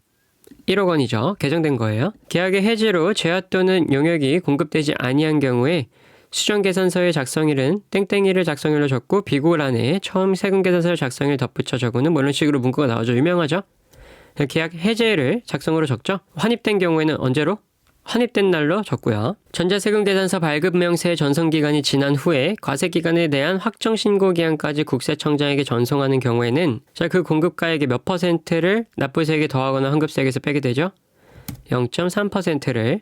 1억 원이죠. 개정된 거예요. 계약의 해지로 재화 또는 용역이 공급되지 아니한 경우에 수정계산서의 작성일은 땡땡이를 작성일로 적고 비고란에 처음 세금계산서를 작성일 덧붙여 적으는 뭐 이런 식으로 문구가 나오죠. 유명하죠. 계약 해제를 작성으로 적죠. 환입된 경우에는 언제로? 환입된 날로 적고요. 전자세금계산서 발급 명세 전송기간이 지난 후에 과세기간에 대한 확정신고기한까지 국세청장에게 전송하는 경우에는 그 공급가액의 몇 퍼센트를 납부세액에 더하거나 환급세액에서 빼게 되죠. 0.3%를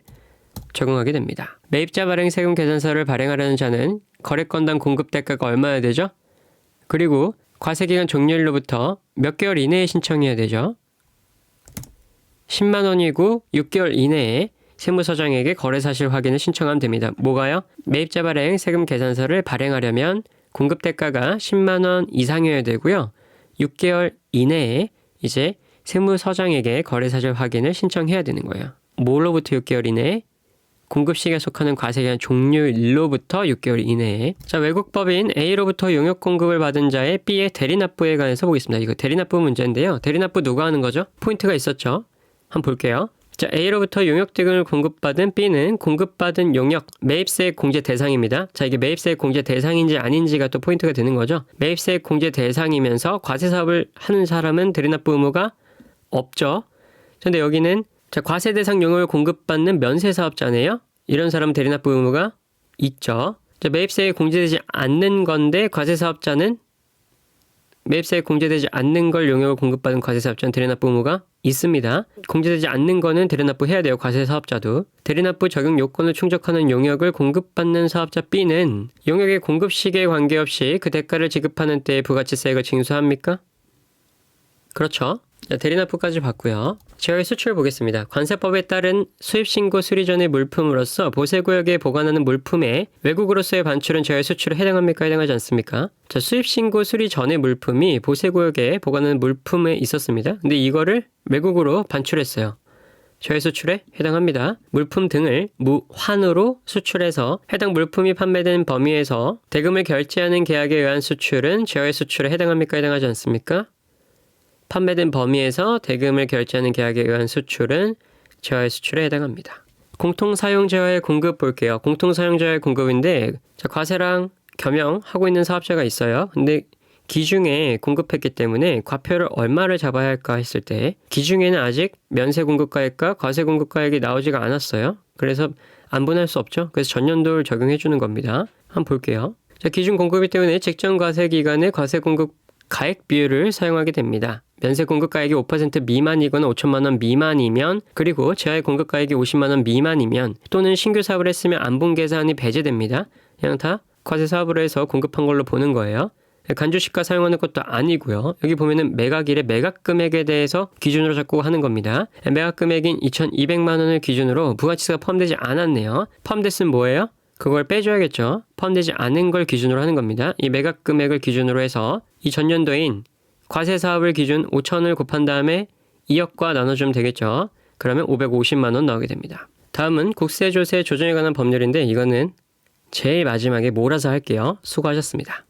적용하게 됩니다. 매입자 발행 세금 계산서를 발행하려는 자는 거래건당 공급대가가 얼마여야 되죠? 그리고 과세기간 종료일로부터 몇 개월 이내에 신청해야 되죠? 10만 원이고 6개월 이내에 세무서장에게 거래사실 확인을 신청하면 됩니다. 뭐가요? 매입자 발행 세금 계산서를 발행하려면 공급대가가 10만 원 이상이어야 되고요. 6개월 이내에 이제 세무서장에게 거래사실 확인을 신청해야 되는 거예요. 뭐로부터 6개월 이내에? 공급시기에 속하는 과세기간 종료일로부터 6개월 이내에. 자, 외국법인 A로부터 용역 공급을 받은 자의 B의 대리납부에 관해서 보겠습니다. 이거 대리납부 문제인데요. 대리납부 누가 하는 거죠? 포인트가 있었죠. 한번 볼게요. 자, A로부터 용역 대금을 공급받은 B는 공급받은 용역 매입세액 공제 대상입니다. 자, 이게 매입세액 공제 대상인지 아닌지가 또 포인트가 되는 거죠. 매입세액 공제 대상이면서 과세사업을 하는 사람은 대리납부 의무가 없죠. 근데 여기는 자, 과세 대상 용역을 공급받는 면세사업자네요. 이런 사람은 대리납부 의무가 있죠. 자, 매입세액 공제되지 않는 건데 과세사업자는 매입세액 공제되지 않는 걸 용역을 공급받은 과세사업자는 대리납부 의무가 있습니다. 공제되지 않는 거는 대리납부 해야 돼요. 과세사업자도. 대리납부 적용 요건을 충족하는 용역을 공급받는 사업자 B는 용역의 공급 시기에 관계없이 그 대가를 지급하는 때에 부가치세액을 징수합니까? 그렇죠. 자, 대리납부까지 봤고요. 제어의 수출 보겠습니다. 관세법에 따른 수입신고 수리 전의 물품으로서 보세구역에 보관하는 물품에 외국으로서의 반출은 제어의 수출에 해당합니까? 해당하지 않습니까? 자, 수입신고 수리 전의 물품이 보세구역에 보관하는 물품에 있었습니다. 근데 이거를 외국으로 반출했어요. 제어의 수출에 해당합니다. 물품 등을 무환으로 수출해서 해당 물품이 판매된 범위에서 대금을 결제하는 계약에 의한 수출은 제어의 수출에 해당합니까? 해당하지 않습니까? 판매된 범위에서 대금을 결제하는 계약에 의한 수출은 제어의 수출에 해당합니다. 공통사용 제어의 공급 볼게요. 공통사용 제어의 공급인데 자, 과세랑 겸용하고 있는 사업자가 있어요. 근데 기중에 공급했기 때문에 과표를 얼마를 잡아야 할까 했을 때 기중에는 아직 면세 공급가액과 과세 공급가액이 나오지가 않았어요. 그래서 안 분할 수 없죠. 그래서 전년도를 적용해 주는 겁니다. 한번 볼게요. 자, 기준 공급이기 때문에 직전 과세 기간의 과세 공급 가액 비율을 사용하게 됩니다. 면세 공급가액이 5% 미만이거나 5천만 원 미만이면 그리고 제하의 공급가액이 50만 원 미만이면 또는 신규 사업을 했으면 안분 계산이 배제됩니다. 그냥 다 과세 사업으로 해서 공급한 걸로 보는 거예요. 간주시가 사용하는 것도 아니고요. 여기 보면은 매각일의 매각 금액에 대해서 기준으로 잡고 하는 겁니다. 매각 금액인 2,200만 원을 기준으로 부가치세가 포함되지 않았네요. 포함됐으면 뭐예요? 그걸 빼줘야겠죠. 포함되지 않은 걸 기준으로 하는 겁니다. 이 매각 금액을 기준으로 해서 이 전년도인 과세 사업을 기준 5천을 곱한 다음에 2억과 나눠주면 되겠죠. 그러면 550만 원 나오게 됩니다. 다음은 국세조세 조정에 관한 법률인데 이거는 제일 마지막에 몰아서 할게요. 수고하셨습니다.